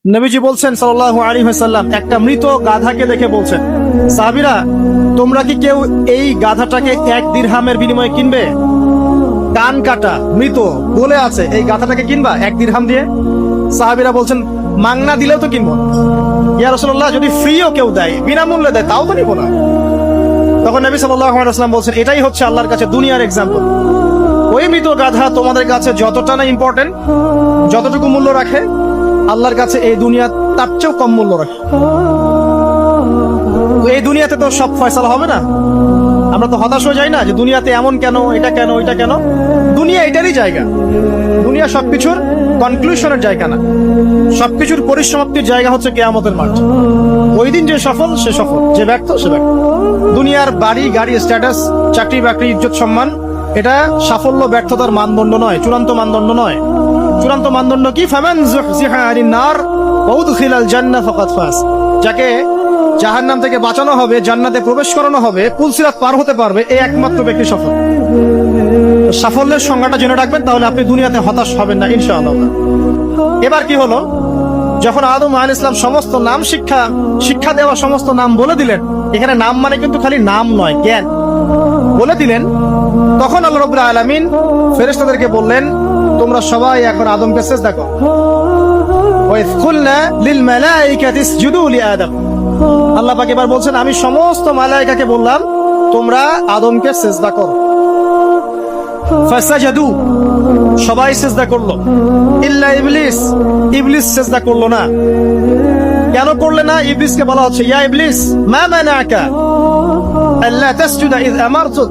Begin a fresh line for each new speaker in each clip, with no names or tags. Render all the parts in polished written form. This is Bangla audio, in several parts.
নবীজি বলছেন সাল্লাল্লাহু আলাইহি ওয়াসাল্লাম, একটা মৃত গাধাকে দেখে বলছেন, সাহাবীরা তোমরা কি কেউ এই গাধাটাকে 1 দিরহামের বিনিময়ে কিনবে? কান কাটা মৃত বলে আছে, এই গাধাটাকে কিনবা 1 দিরহাম দিয়ে? সাহাবীরা বলছেন, মাংনা দিলেও তো কিনবো। ইয়া রাসূলুল্লাহ, যদি ফ্রিও কেউ দেয়, বিনামূল্যে দেয়, তাও তো নিব না। তখন নবী সাল্লাল্লাহু আলাইহি ওয়াসাল্লাম বলছেন, এটাই হচ্ছে আল্লাহর কাছে দুনিয়ার এক্সাম্পল। ওই মৃত গাধা তোমাদের কাছে যতটা না ইম্পর্টেন্ট, যতটুকু মূল্য রাখে, আল্লাহর কাছে এই দুনিয়া তার চেয়েও কম মূল্য রাখে। এই দুনিয়াতে তো সব ফয়সালা হবে না। আমরা তো হতাশ হয়ে যাই না যে দুনিয়াতে এমন কেন, এটা কেন, ওইটা কেন। দুনিয়া এটারই জায়গা। দুনিয়া সবকিছুর কনক্লুশনের জায়গা না, সবকিছুর পরিসমাপ্তির জায়গা হচ্ছে কিয়ামতের মাঠ। ওই দিন যে সফল সে সফল, যে ব্যর্থ সে ব্যর্থ। দুনিয়ার বাড়ি গাড়ি, স্ট্যাটাস, চাকরি বাকরি, ইজ্জত সম্মান, এটা সাফল্য ব্যর্থতার মানদণ্ড নয়, চূড়ান্ত মানদণ্ড নয়। চূড়ান্ত মানদণ্ড কি? ফামান যুহজিহা আনিন নার ওয়া উদখিলাল জান্নাহ ফাকাদ ফাজ। যাকে জাহান্নাম থেকে বাঁচানো হবে, জান্নাতে প্রবেশ করানো হবে, পুলসিরাত পার হতে পারবে, এই একমাত্র ব্যক্তি সফল। সাফল্যের সংজ্ঞাটা জেনে রাখবেন, তাহলে আপনি দুনিয়াতে হতাশ হবেন না ইনশাআল্লাহ। এবার কি হলো, যখন আদম আলাইহিস সালাম সমস্ত নাম শিক্ষা দেওয়া সমস্ত নাম বলে দিলেন, এখানে নাম মানে কিন্তু খালি নাম নয়, জ্ঞান বলে দিলেন, তখন আল্লাহ রাব্বুল আলামিন ফেরেশতাদেরকে বললেন, তোমরা সবাই এখন আদমকে সিজদা করো। ওয়া ইয কুলনা লিল মালাইকাতি ইসজুদু লি আদম। আল্লাহ পাক এবার বলছেন, আমি সমস্ত মালায়েকাকে বললাম তোমরা আদমকে সিজদা করো। ফাসাজাদু, সবাই সিজদা করলো, ইল্লা ইবলিস, ইবলিস সিজদা করলো না। কেন করলে না? ইবলিসকে বলা হচ্ছে, ইয়া ইবলিস মা মানাকা আল্লা তাসজুদা ইয আমারতুক।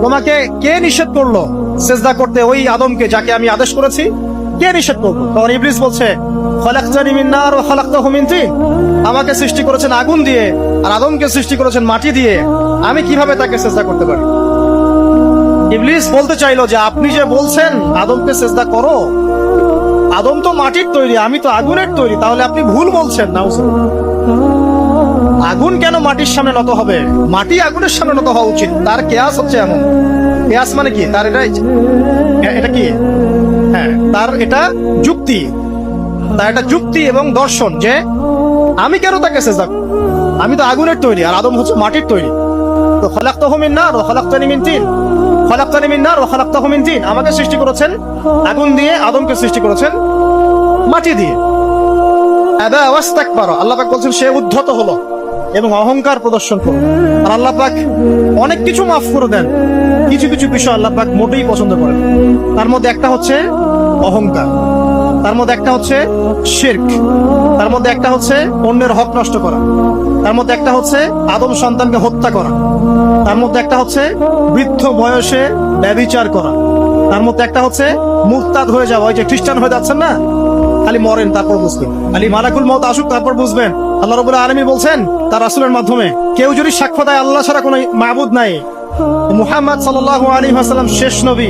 তোমাকে কে নিষেধ করলো সিজদা করতে ওই আদমকে, যাকে আমি আদেশ করেছি? কে নিষেধ করলো? তখন ইবলিস বলছে, খলাকতানি মিন নার ওয়া খলাকতাহু মিন তিন। আমাকে সৃষ্টি করেছেন আগুন দিয়ে, আর আদমকে সৃষ্টি করেছেন মাটি দিয়ে, আমি কিভাবে তাকে সিজদা করতে পারি? ইবলিস বলতে চাইলো যে আপনি যে বলছেন আদমকে সিজদা করো, আদম তো মাটির তৈরি, আমি তো আগুনের তৈরি, তাহলে আপনি ভুল বলছেন। নাউজুবিল্লাহ। আগুন কেন মাটির সামনে নত হবে? মাটি আগুনের সামনে নত হওয়া উচিত। তার কেয়াস হচ্ছে এমন, কেয়াস মানে কি? তার এটা কি? হ্যাঁ, তার এটা যুক্তি, তার এটা যুক্তি এবং দর্শন যে আমি কেন তাকে সিজদা করব? আমি তো আগুনের তৈরি, আর আদম হচ্ছে মাটির তৈরি। তো খলাকতাহু মিন নার ওয়া খলাকতানি মিন তিন, খলাকতানি মিন নার ওয়া খলাকতাহু মিন তিন। আমাকে সৃষ্টি করেছেন আগুন দিয়ে, আদমকে সৃষ্টি করেছেন মাটি দিয়ে। আবা ওয়াস্তাকবারা, আল্লাহ পাক বলছেন সে উদ্ধত হলো এবং অহংকার প্রদর্শন করলো। আর আল্লাহ পাক অনেক কিছু মাফ করে দেন, কিছু কিছু বিষয় আল্লাহ পাক মোটেই পছন্দ করেন। তার মধ্যে একটা হচ্ছে অহংকার, তার মধ্যে একটা হচ্ছে শিরক, তার মধ্যে একটা হচ্ছে অন্যের হক নষ্ট করা, তার মধ্যে একটা হচ্ছে আদম সন্তানকে হত্যা করা, তার মধ্যে একটা হচ্ছে বৃদ্ধ বয়সে ব্যভিচার করা, তার মধ্যে একটা হচ্ছে মুরতাদ হয়ে যাওয়া। ওই যে খ্রিস্টান হয়ে যাচ্ছেন না, খালি মরেন তারপর বুঝবেন, খালি মালাকুল মউত আসুক তারপর বুঝবেন। আল্লাহ রাব্বুল আলামিন বলছেন তার রাসূলের মাধ্যমে, কেউ যদি সাক্ষ্য দেয় আল্লাহ ছাড়া কোনো মাবুদ নাই, মুহাম্মদ সাল্লাল্লাহু আলাইহি ওয়াসাল্লাম শেষ নবী,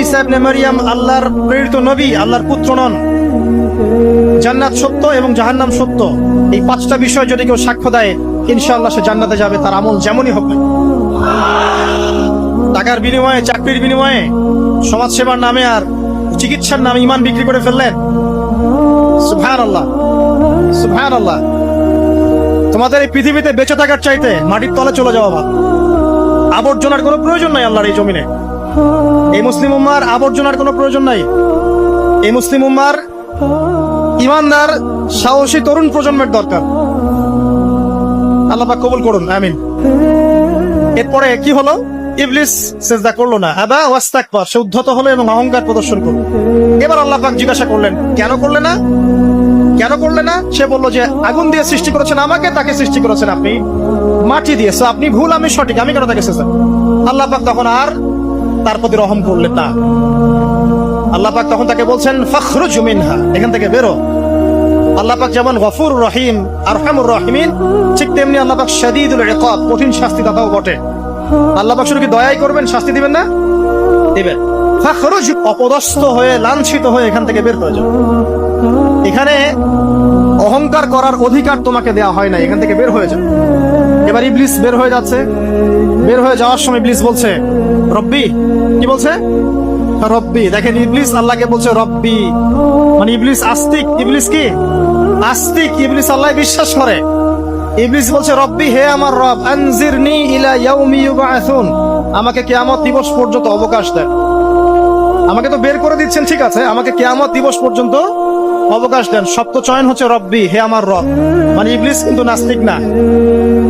ঈসা ইবনে মারইয়াম আল্লাহর প্রেরিত নবী, আল্লাহর পুত্র নন, জান্নাত সত্য এবং জাহান্নাম সত্য, এই 5টা বিষয় যদি কেউ সাক্ষ্য দেয়, ইনশাআল্লাহ সে জান্নাতে যাবে, তার আমল যেমনই হবে। টাকার বিনিময়ে, চাকরির বিনিময়ে, সমাজ সেবার নামে আর চিকিৎসার নামে ঈমান বিক্রি করে ফেললেন। সুবহানাল্লাহ, সুবহানাল্লাহ। তোমাদের এই পৃথিবীতে বেঁচে থাকার চাইতে মাটির তলে চলে যাওয়া ভালো। আবর্জনার কোনো প্রয়োজন নাই আল্লাহর এই জমিনে। এই মুসলিম উম্মাহর আবর্জনার কোনো প্রয়োজন নাই। এই মুসলিম উম্মাহর ঈমানদার সাহসী তরুণ প্রজন্মের দরকার। আল্লাহ পাক কবুল করুন, আমিন। এরপরে কি হলো? ইবলিস সিজদা করলো না, আবা ওয়াস্তাকবার, সে উদ্ধত হলো এবং অহংকার প্রদর্শন করলো। এবার আল্লাহ পাক জিজ্ঞাসা করলেন, কেন করলে না? কেন করলে না? সে বলল যে আগুন দিয়ে সৃষ্টি করেছেন আমাকে, তাকে সৃষ্টি করেছেন আপনি মাটি দিয়ে, সো আপনি ভুল আমি সঠিক, আমি কেন তাকে সিজদা? আল্লাহ পাক তখন আর তার প্রতি রহম করলেন না। আল্লাহ পাক তখন তাকে বলছেন, ফাখরুজ মিনহা, এখান থেকে বেরো। আল্লাহ পাক যেমন গফুর রহিম, আরহামুর রাহিমিন, ঠিক তেমনি আল্লাহ পাক শাদীদুল ইকাব, কঠিন শাস্তি দাতাও বটে। আল্লাহ পাক শুধু কি দয়াই করবেন, শাস্তি দিবেন না? দিবেন। ফাখরুজ, অপদস্থ হয়ে, লাঞ্ছিত হয়ে এখান থেকে বের হয়ে যাও। এখানে অহংকার করার অধিকার তোমাকে দেওয়া হয় না, এখান থেকে বের হয়ে যাও। এবার ইবলিস বের হয়ে যাচ্ছে। বের হয়ে যাওয়ার সময় ইবলিস বলছে রব্বি। কি বলছে? রব্বি। দেখেন, ইবলিস আল্লাহকে বলছে রব্বি, মানে ইবলিস আস্তিক, ইবলিস কি আস্তিক ইবলিস আল্লাহ বিশ্বাস করে। ইবলিস বলছে রব্বি, হে আমার রব, আনজিরনি ইলা ইয়াউমি ইউবআসুন, আমাকে কিয়ামত দিবস পর্যন্ত অবকাশ দেন। আমাকে তো বের করে দিচ্ছেন, ঠিক আছে, আমাকে কিয়ামত দিবস পর্যন্ত অবকাশ দেন। শব্দ চয়ন হচ্ছে রব্বি, হে আমার রব, মানে ইবলিস কিন্তু নাস্তিক না।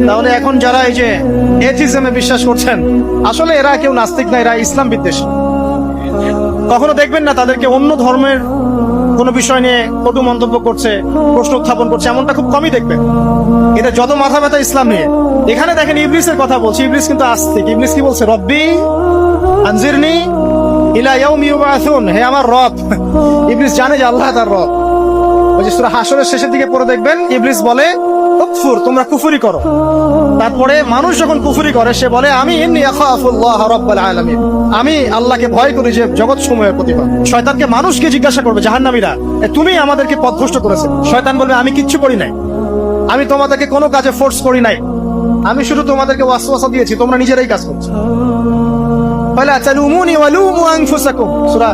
তাহলে এখন যারা এই যে এথিজমে বিশ্বাস করছেন, আসলে এরা কেউ নাস্তিক না, এরা ইসলাম বিদ্বেষী। কখনো দেখবেন না তাদেরকে অন্য ধর্মের কোন বিষয় নিয়ে কটু মন্তব্য করছে, প্রশ্ন উত্থাপন করছে, এমনটা খুব কমই দেখবেন। এটা যত মাথা ব্যথা ইসলাম নিয়ে। এখানে দেখেন ইবলিসের কথা বলছি, ইবলিস কিন্তু আস্তিক। ইবলিস কি বলছে? রব্বি আনজিরনি ইলা ইয়াউমি ইউবআসুন, হে আমার রব। ইবলিস জানে যে আল্লাহ তার রব। ওই যে সূরা হাশরের শেষের দিকে পড়ে দেখবেন ইবলিস বলে কুফর, তোমরা কুফরি করো। তারপরে মানুষ যখন কুফরি করে সে বলে আমি ইন্নী আখাফুল্লাহ রাব্বাল আলামিন, আমি আল্লাহকে ভয় করি যে জগৎ সমূহের প্রতিপালক। শয়তানকে মানুষকে জিজ্ঞাসা করবে জাহান্নামীরা, তুমি আমাদেরকে পথভ্রষ্ট করেছে। শয়তান বলবে আমি কিচ্ছু করি নাই, আমি তোমাদেরকে কোনো কাজে ফোর্স করি নাই, আমি শুধু তোমাদেরকে ওয়াসওয়াসা দিয়েছি, তোমরা নিজেরাই কাজ করছো। ফালা তালুমুনি ওয়ালুমু আনফুসাকুম, সূরা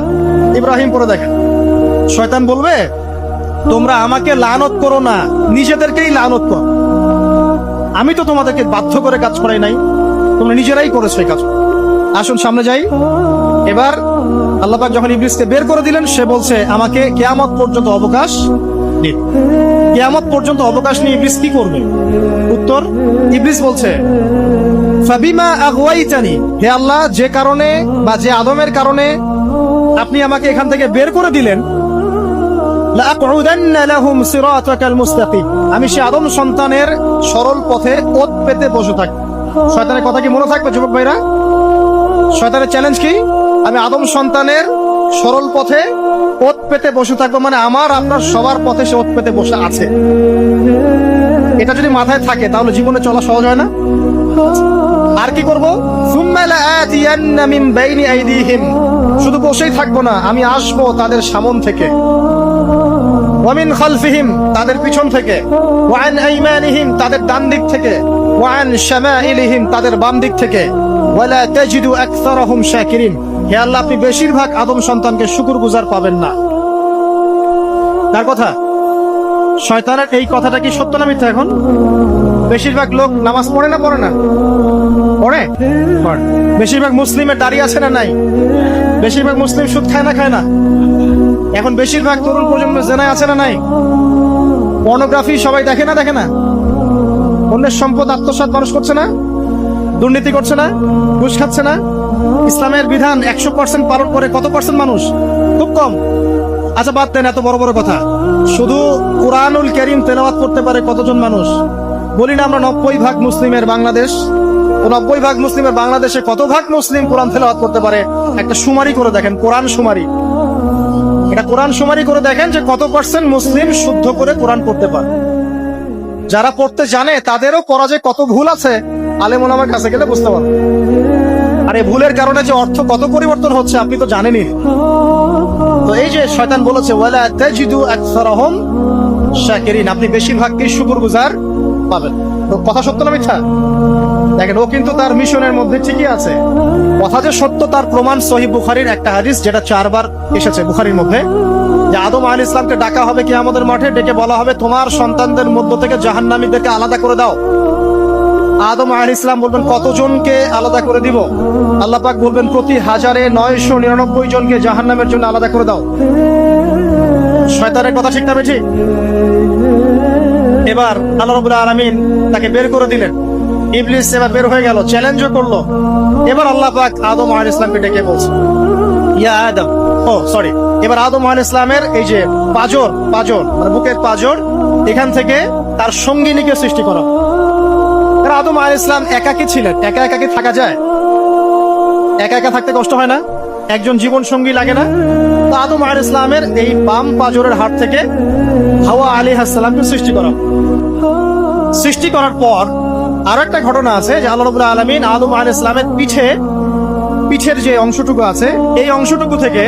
ইব্রাহিম পড়ে দেখেন। শয়তান বলবে তোমরা আমাকে লানত করো না, নিজেদেরকেই লানত করো, আমি তো তোমাদেরকে বাধ্য করে কাজ করাই নাই, তোমরা নিজেরাই করেছো এই কাজ। আসুন সামনে যাই। এবার আল্লাহ পাক যখন ইবলিসকে বের করে দিলেন, সে বলছে আমাকে কিয়ামত পর্যন্ত অবকাশ দিন। কিয়ামত পর্যন্ত অবকাশ নিয়ে ইবলিস কি করবে? উত্তর, ইবলিস বলছে ফাবিমা আগওয়াইতানি, হে আল্লাহ, যে কারণে বা যে আদমের কারণে আপনি আমাকে এখান থেকে বের করে দিলেন, লাআকউদান্না লাহুম সিরাতাকাল মুস্তাকিম, আমি সে আদম সন্তানের সরল পথে ওত পেতে বসে থাকব। শয়তানের কথা কি মনে থাকবে যুবক ভাইরা? শয়তানের চ্যালেঞ্জ কি? আমি আদম সন্তানের সরল পথে ওত পেতে বসে থাকবো, মানে আমার আপনার সবার পথে সে ওত পেতে বসে আছে। এটা যদি মাথায় থাকে তাহলে জীবনে চলা সহজ হয় না? আর কি করবো? সুম্মা লাআতিয়ান্না মিন বাইনি আইদিহিম, শুধু বসেই থাকবো না, আমি আসবো তাদের সামন থেকে, ওয়া মিন খালফিহিম, তাদের পিছন থেকে, ওয়া আন আইমানিহিম, তাদের ডান দিক থেকে, ওয়া আন শামাইলিহিম, তাদের বাম দিক থেকে, ওয়ালা তাজিদু আকসারাহুম শাকিরিন, হে আল্লাহ, আপনি বেশিরভাগ আদম সন্তানকে শুকরগুজার পাবেন না। তার কথা, শয়তানের এই কথাটা কি সত্য না মিথ্যা? এখন বেশিরভাগ লোক নামাজ পড়ে না পড়ে না? পড়ে। বেশিরভাগ মুসলিমের দাড়ি আছে না নাই? বেশিরভাগ মুসলিম সুদ খায় না খায় না? এখন বেশিরভাগ তরুণ প্রজন্মের জেনায় আছে না নাই? পর্নোগ্রাফি সবাই দেখে না দেখে না? অন্যের সম্পদ আত্মসাৎ মানুষ করছে না? দুর্নীতি করছে না? ঘুষ খাচ্ছে না? ইসলামের বিধান 100% পালন করে কত পার্সেন্ট মানুষ? খুব কম। আচ্ছা বাদ দেন এত বড় বড় কথা, শুধু কুরআনুল কারীম তেলাওয়াত করতে পারে কতজন মানুষ? বলি না আমরা 90% মুসলিমের বাংলাদেশ, 90% মুসলিমের বাংলাদেশে কত ভাগ মুসলিম কোরআন তেলাওয়াত করতে পারে? একটা শুমারি করে দেখেন, কোরআন শুমারি, এটা কোরআন শুমারি করে দেখেন যে কত পার্সেন্ট মুসলিম শুদ্ধ করে কোরআন পড়তে পারে। যারা পড়তে জানে তাদেরও পড়া যে কত ভুল আছে, আলেম ওলামার কাছে গেলে বুঝতে পারবেন। আর এই ভুলের কারণে যে অর্থ কত পরিবর্তন হচ্ছে আপনি তো জানেনই। তো এই যে শয়তান বলেছে ওয়ালা তাজিদু আকসারাহুম শাকিরিন, আপনি বেশিরভাগকেই শুকরগুজার পাবেন। তো কথা সত্য না মিথ্যা? দেখেন, ও কিন্তু তার মিশনের মধ্যে ঠিকই আছে। কথা যে সত্য তার প্রমাণ সহিহ বুখারীর একটা হাদিস, যেটা 4 বার এসেছে বুখারীর মধ্যে, যে আদম আলাইহিস ইসলামকে ডাকা হবে কিয়ামতের মাঠে, ডেকে বলা হবে তোমার সন্তানদের মধ্য থেকে জাহান্নামীদেরকে আলাদা করে দাও। আদম আলাইহিস ইসলাম বলবেন কতজনকে আলাদা করে দিব? আল্লাহ পাক বলবেন প্রতি 1099 জনকে জাহান্নামের জন্য আলাদা করে দাও। শয়তানের কথা ঠিক না ঠিক? এবার আল্লাহ রাব্বুল আলামিন তাকে বের করে দিলেন। ইবলিস এবার বের হয়ে গেল, চ্যালেঞ্জও করলো। এবার আল্লাহ পাক আদম আলাইহিস ইসলামকে ডেকে বলছে ইয়া আদম, এবার আদম আলাইহিস ইসলামের এই যে পাজর মানে বুকের পাজর, এখান থেকে তার সঙ্গিনীকে সৃষ্টি করা। আদম আলাইহিস ইসলাম একাকী ছিলেন, একা একাকী থাকা যায়? একা একা থাকতে কষ্ট হয় না? একজন জীবন সঙ্গী লাগে না? তো আদম আলাইহিস ইসলামের এই বাম পাজরের হাত থেকে হাওয়া আলাইহিস সালামকে সৃষ্টি করার পর আরো একটা ঘটনা আছে যে আল্লাহ রাব্বুল আলামিন আদম আলাইহিস ইসলামের পিঠের যে অংশটুকু আছে, এই অংশটুকু থেকে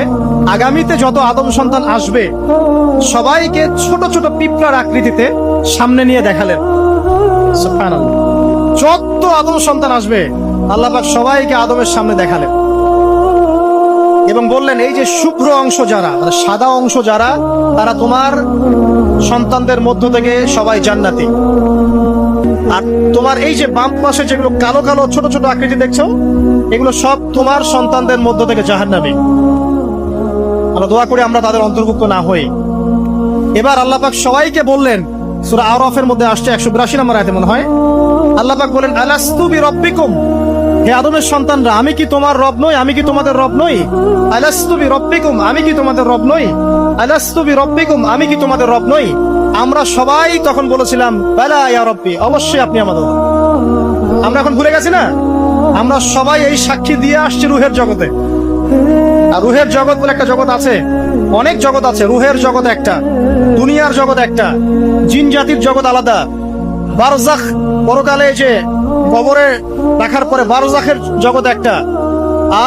আগামীতে যত আদম সন্তান আসবে সবাইকে ছোট ছোট পিঁপড়ার আকৃতিতে সামনে নিয়ে দেখালেন। সুবহানাল্লাহ, যত আদম সন্তান আসবে আল্লাহ পাক সবাইকে আদমের সামনে দেখালেন। এবং বললেন এই যে শুভ্র অংশ যারা, মানে সাদা অংশ যারা, তারা তোমার সন্তানদের মধ্য থেকে সবাই জান্নাতি। আর তোমার এই যে বাম পাশে যেগুলো কালো কালো ছোট ছোট আকৃতি দেখছো, এগুলো সব তোমার সন্তানদের মধ্য থেকে জাহান্নামী। আমরা দোয়া করি আমরা তাদের অন্তর্ভুক্ত না হই। এবার আল্লাহ পাক সবাইকে বললেন, সূরা আরাফের মধ্যে আসছে 182 নম্বর আয়াতে মনে হয়, আল্লাহ পাক বলেন আলাস্তু বিরাব্বিকুম, হে আদমের সন্তানরা, আমি কি তোমার রব নই? আমি কি তোমাদের রব নই? আলাস্তু বিরাব্বিকুম, আমি কি তোমাদের রব নই? আলাস্তু বিরাব্বিকুম, আমি কি তোমাদের রব নই? আমরা সবাই তখন বলেছিলাম বালা ইয়া রাব্বি, অবশ্যই আপনি আমাদের রব। আমরা এখন ভুলে গেছি না? আমরা সবাই এই সাক্ষী দিয়ে আসছি রুহের জগতে। আর রুহের জগৎ বলে একটা জগৎ আছে, অনেক জগৎ আছে। রুহের জগৎ একটা, দুনিয়ার জগৎ একটা, জিন জাতির জগৎ আলাদা, বারজাখ পরকালে যে কবরে রাখার পরে বারজাখের জগৎ একটা,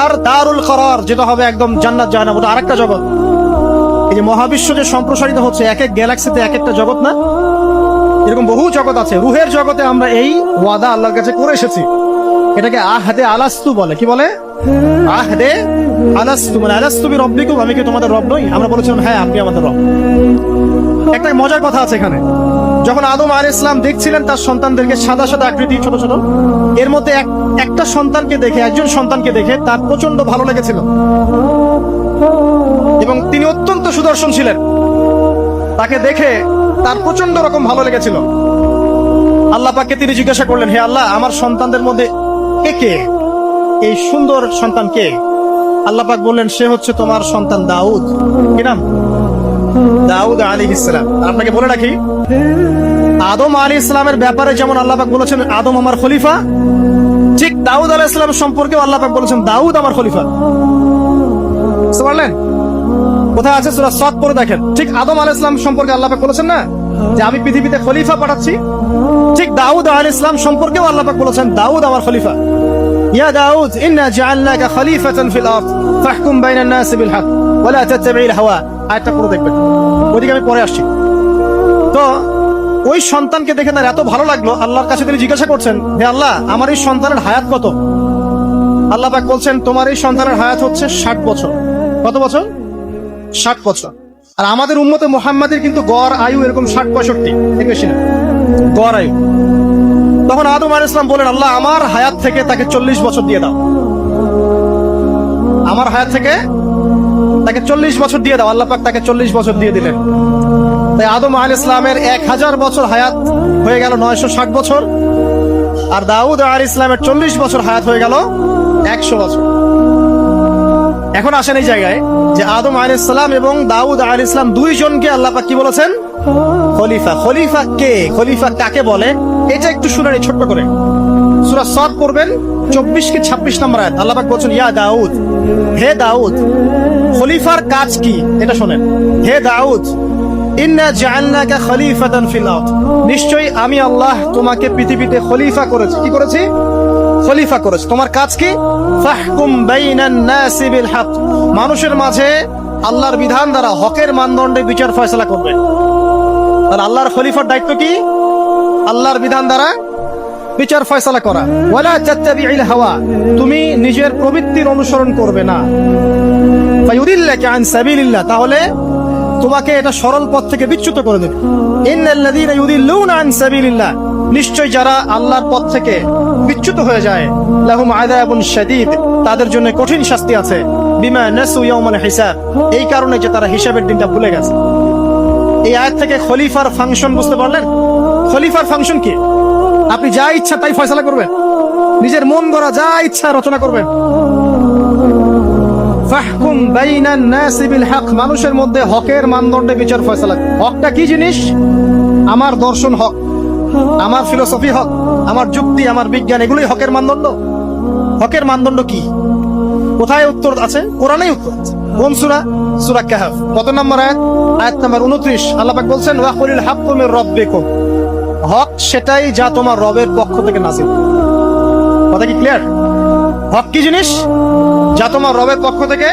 আর দারুল করার যেটা হবে একদম জান্নাত জাহান্নাম, ওটা আরেকটা জগৎ। এই যে মহাবিশ্ব যে সম্প্রসারিত হচ্ছে, এক এক গ্যালাক্সিতে এক একটা জগৎ না, এরকম বহু জগৎ আছে। রুহের জগতে আমরা এই ওয়াদা আল্লাহর কাছে করে এসেছি। এটাকে আহদে আলাস্তু বলে। কি বলে? আহদে আলাস্তু, মানে আলাস্তু বিরাব্বিকুম, আমি কি তোমাদের রব নই? আমরা বলেছিলাম হ্যাঁ আপনি আমাদের রব। একটা মজার কথা আছে এখানে, যখন আদম আলাইহিস সালাম দেখছিলেন তার সন্তানদেরকে সাদা সাদা আকৃতি ছোট ছোট, এর মধ্যে একটা সন্তানকে দেখে, একজন সন্তানকে দেখে তার প্রচন্ড ভালো লেগেছিল এবং তিনি অত্যন্ত সুদর্শন ছিলেন। তাকে দেখে তার প্রচন্ড রকম ভালো লেগেছিল। আল্লাহ পাককে তিনি জিজ্ঞাসা করলেন, হে আল্লাহ, আমার সন্তানদের মধ্যে কে এই সুন্দর সন্তান কে? আল্লাহ পাক বললেন, সে হচ্ছে তোমার সন্তান দাউদ। কি নাম? দাউদ আলাইহিস সালাম। আপনাকে বলে রাখি, আদম আলাইহিস সালামের ব্যাপারে যেমন আল্লাহ পাক বলেছেন আদম আমার খলিফা, ঠিক দাউদ আলাইহিস সালাম সম্পর্কেও আল্লাহ পাক বলেছেন দাউদ আমার খলিফা। বুঝতে পারলেন? কোথায় আছে? সূরা সাদ পড়ে দেখেন। ঠিক আদম আলাইহিস সালাম সম্পর্কে আল্লাহ পাক বলেছেন না যে আমি পৃথিবীতে খলিফা পাঠাচ্ছি, ঠিক দাউদ আলাইহিস সালাম সম্পর্কেও আল্লাহ পাক বলেছেন দাউদ আমার খলিফা। ইয়া দাউদ ইন্না জাআলনাকা খলিফাতান ফিল আরদ ফাহকুম বাইনান নাস বিল হক ওয়া লা তাত্তাবি'ল হাওয়া। আয়াতটা পড়ে দেখবেন, ওইদিকে আমি পরে আসছি। তো ওই সন্তানকে দেখে তার এত ভালো লাগলো, আল্লাহর কাছে তিনি জিজ্ঞাসা করছেন, হে আল্লাহ, আমার এই সন্তানের হায়াত কত? আল্লাহ পাক বলছেন তোমার এই সন্তানের হায়াত হচ্ছে 60 বছর। কত বছর? 60 বছর। আর আমাদের উম্মতে মুহাম্মাদের কিন্তু গড় আয়ু এরকম 60-65, এর বেশি না গড় আয়ু। তখন আদম আলাইহিস সালাম বলেন, আল্লাহ, আমার হায়াত থেকে তাকে 40 বছর দিয়ে দাও। আমার হায়াত থেকে তাকে 40 বছর দিয়ে দাও। আল্লাহ পাক তাকে 40 বছর দিয়ে দিলেন। তাই আদম আলাইহিস সালামের 1000 বছর হায়াত হয়ে গেল 960 বছর, আর দাউদ আলাইহিস সালামের 40 বছর হায়াত হয়ে গেল 100 বছর। এখন আসেন এই জায়গায় যে আদম আলাইহিস সালাম এবং দাউদ আলাইহিস সালাম দুইজনকে আল্লাহ পাক কি বলেছেন? খলিফা। খলিফা কে? খলিফা কাকে বলে? এটা একটু শুনেন ছোট্ট করে। সূরা সাদ পড়বেন 24 কি 26 নম্বর আয়াত। আল্লাহ পাক বলেন, ইয়া দাউদ, হে দাউদ, খলিফার কাজ কি এটা শুনেন। হে দাউদ, ইন্না জাআলনাকা খলিফাতান ফিল আরদ, নিশ্চয়ই আমি আল্লাহ তোমাকে পৃথিবীতে খলিফা করেছি। কি করেছি? খলিফা করেছি। তোমার কাজ কি? ফাহকুম বাইনান নাসি বিল হক, মানুষের মাঝে আল্লাহর বিধান দ্বারা হকের মানদণ্ডে বিচার ফয়সালা করবে। আর আল্লাহর খলিফার দায়িত্ব কি? আল্লাহর বিধান দ্বারা বিচার ফয়সালা করা। ওয়ালা তাত্তাবি'ল হাওয়া, তুমি নিজের প্রবৃত্তির অনুসরণ করবে না। ফায়ুদিল্লাকা আন সাবিলিল্লাহ, তাহলে তোমাকে এটা সরল পথ থেকে বিচ্যুত করে দেবে। ইন্নাল্লাযীনা ইউদিল্লুনা আন সাবিলিল্লাহ, নিশ্চয় যারা আল্লাহর পথ থেকে বিচ্যুত হয়ে যায়, লাহুম আযাবুন শাদীদ, তাদের জন্য কঠিন শাস্তি আছে। বিমা নাসু ইয়াউমাল হিসাব, এই কারণে যে তারা হিসাবের দিনটা ভুলে গেছে। এই আয়াত থেকে খলিফার ফাংশন বুঝতে পারলেন? খলিফার ফাংশন কি? আপনি যা ইচ্ছা তাই ফয়সালা করবেন, নিজের মন গড়া যা ইচ্ছা রচনা করবেন। ফাহকুম বাইনান নাসি বিল হক, মানুষের মধ্যে হকের মানদণ্ডে বিচার ফয়সালা। হকটা কি জিনিস? আমার দর্শন হক, আমার ফিলোসফি হক, আমার যুক্তি, আমার বিজ্ঞান, এগুলোই হকের মানদণ্ড। হকের মানদণ্ড কি? কোথায় উত্তর আছে? কোরআনেই উত্তর আছে। কোন সূরা? সূরা কাহফ। কত নম্বর আয়াত? আয়াত নম্বর 29। আল্লাহ পাক বলছেন, ওয়া কুলিল হাক্কু মির রাব্বিকুম, হক সেটাই যা তোমার রবের পক্ষ থেকে নাযিল। কথা কি ক্লিয়ার? হক কি জিনিস? যা তোমার রবের পক্ষ থেকে